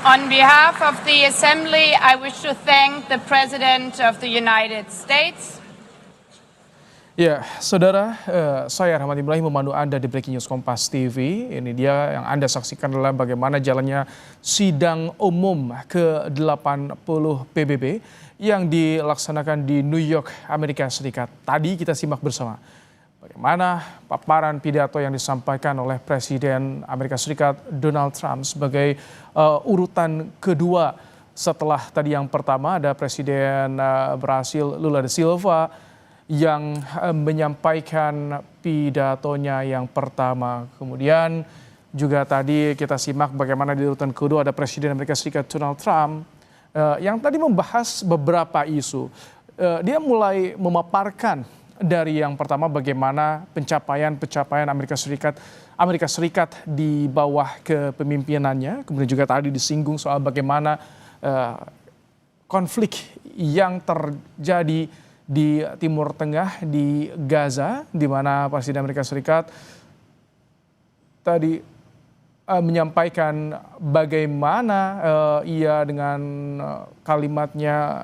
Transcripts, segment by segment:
On behalf of the Assembly, I wish to thank the President of the United States. Ya, saudara, saya Rahmat Ibrahim memandu Anda di Breaking News Kompas TV. Ini dia yang Anda saksikan adalah bagaimana jalannya sidang umum ke-80 PBB yang dilaksanakan di New York, Amerika Serikat. Tadi kita simak bersama bagaimana paparan pidato yang disampaikan oleh Presiden Amerika Serikat Donald Trump sebagai urutan kedua setelah tadi yang pertama ada Presiden Brasil Lula da Silva yang menyampaikan pidatonya yang pertama. Kemudian juga tadi kita simak bagaimana di urutan kedua ada Presiden Amerika Serikat Donald Trump yang tadi membahas beberapa isu. Dia mulai memaparkan dari yang pertama bagaimana pencapaian Amerika Serikat di bawah kepemimpinannya. Kemudian juga tadi disinggung soal bagaimana konflik yang terjadi di Timur Tengah, di Gaza, di mana Presiden Amerika Serikat tadi menyampaikan bagaimana ia dengan kalimatnya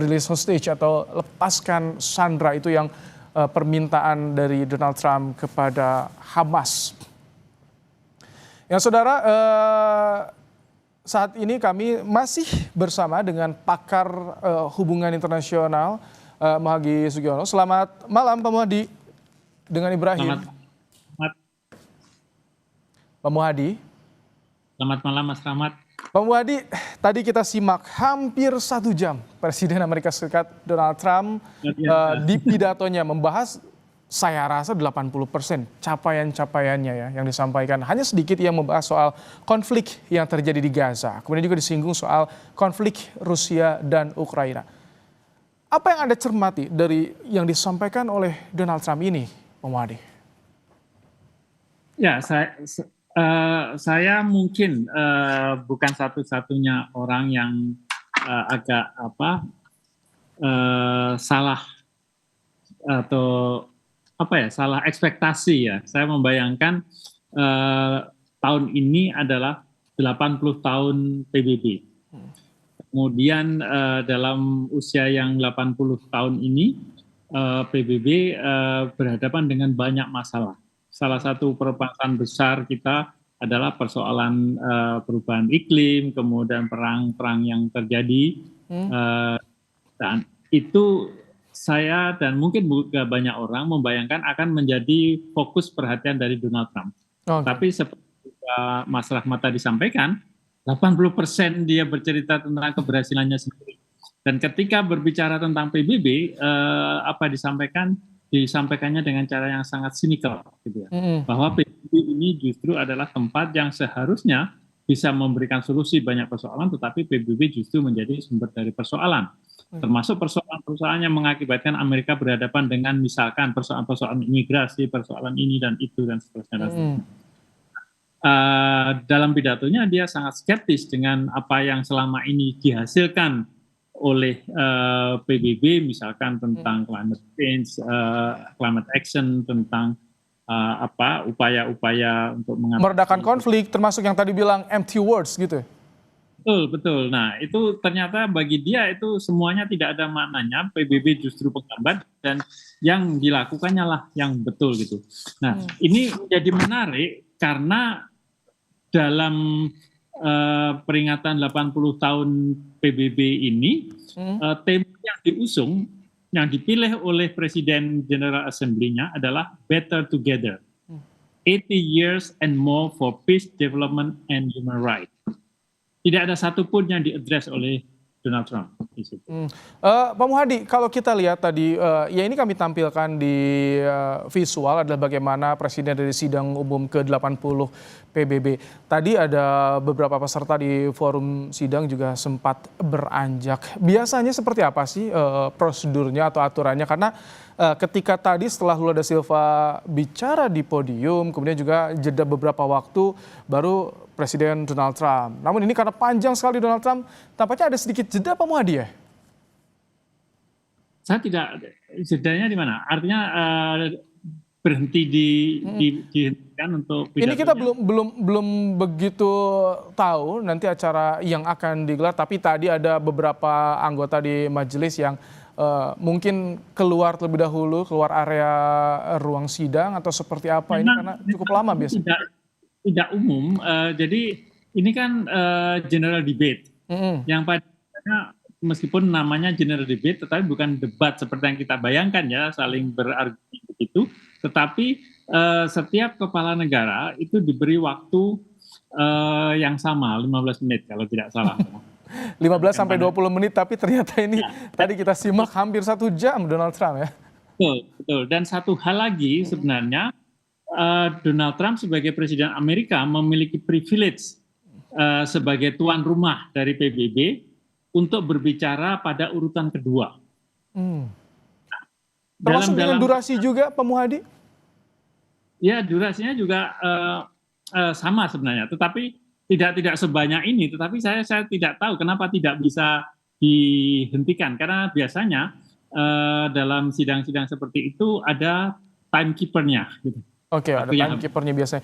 release hostage atau lepaskan sandera itu yang permintaan dari Donald Trump kepada Hamas. Yang saudara, saat ini kami masih bersama dengan pakar hubungan internasional Muhadi Sugiono. Selamat malam Pak Muhadi dengan Ibrahim. Selamat. Pak Muhadi. Selamat malam Mas Rahmat. Pak Muhadi, tadi kita simak hampir 1 jam Presiden Amerika Serikat Donald Trump di pidatonya membahas saya rasa 80% capaian-capaiannya ya yang disampaikan. Hanya sedikit yang membahas soal konflik yang terjadi di Gaza. Kemudian juga disinggung soal konflik Rusia dan Ukraina. Apa yang Anda cermati dari yang disampaikan oleh Donald Trump ini, Pak Muhadi? Ya, saya mungkin bukan satu-satunya orang yang agak salah atau salah ekspektasi ya. Saya membayangkan tahun ini adalah 80 tahun PBB. Kemudian dalam usia yang 80 tahun ini PBB berhadapan dengan banyak masalah. Salah satu permasalahan besar kita adalah persoalan perubahan iklim, kemudian perang-perang yang terjadi. Dan itu saya dan mungkin juga banyak orang membayangkan akan menjadi fokus perhatian dari Donald Trump. Tapi seperti Mas Rahmat tadi disampaikan, 80% dia bercerita tentang keberhasilannya sendiri. Dan ketika berbicara tentang PBB, apa disampaikannya dengan cara yang sangat sinikal, gitu ya. Bahwa PBB ini justru adalah tempat yang seharusnya bisa memberikan solusi banyak persoalan, tetapi PBB justru menjadi sumber dari persoalan. Termasuk persoalan-persoalan yang mengakibatkan Amerika berhadapan dengan misalkan persoalan-persoalan imigrasi, persoalan ini dan itu dan seterusnya. Dalam pidatonya dia sangat skeptis dengan apa yang selama ini dihasilkan oleh PBB, misalkan tentang climate change, climate action, tentang upaya-upaya untuk meredakan konflik, termasuk yang tadi bilang empty words gitu. Betul. Nah, itu ternyata bagi dia itu semuanya tidak ada maknanya. PBB justru penghambat dan yang dilakukannya lah yang betul gitu. Nah, ini menjadi menarik karena dalam peringatan 80 tahun PBB ini, tema yang diusung, yang dipilih oleh Presiden General Assembly-nya adalah Better Together. 80 years and more for peace, development, and human rights. Tidak ada satupun yang diadres oleh Donald Trump. Pak Muhadi, kalau kita lihat tadi, ya ini kami tampilkan di visual adalah bagaimana Presiden dari sidang umum ke-80 PBB. Tadi ada beberapa peserta di forum sidang juga sempat beranjak. Biasanya seperti apa sih prosedurnya atau aturannya? Karena ketika tadi setelah Lula da Silva bicara di podium, kemudian juga jeda beberapa waktu baru Presiden Donald Trump. Namun ini karena panjang sekali Donald Trump, tampaknya ada sedikit jeda Pak Muhadi ya? Saya tidak, jedanya di mana? Artinya berhenti dihentikan untuk Ini kita pidatonya. belum begitu tahu nanti acara yang akan digelar, tapi tadi ada beberapa anggota di majelis yang mungkin keluar terlebih dahulu, keluar area ruang sidang atau seperti apa ini karena cukup lama biasanya. Tidak umum. Jadi ini kan general debate yang pada meskipun namanya general debate, tetapi bukan debat seperti yang kita bayangkan ya, saling berargumen begitu. Tetapi setiap kepala negara itu diberi waktu yang sama, 15 menit kalau tidak salah. 15 sampai 20 menit, tapi ternyata ini tadi kita simak hampir 1 jam Donald Trump ya. Betul, betul. Dan satu hal lagi sebenarnya, Donald Trump sebagai Presiden Amerika memiliki privilege sebagai tuan rumah dari PBB untuk berbicara pada urutan kedua. Termasuk dengan durasi juga, Pak Muhadi? Ya, durasinya juga sama sebenarnya, tetapi tidak sebanyak ini. Tetapi saya tidak tahu kenapa tidak bisa dihentikan, karena biasanya dalam sidang-sidang seperti itu ada timekeeper-nya. Gitu. Oke, ada timekeeper-nya biasanya.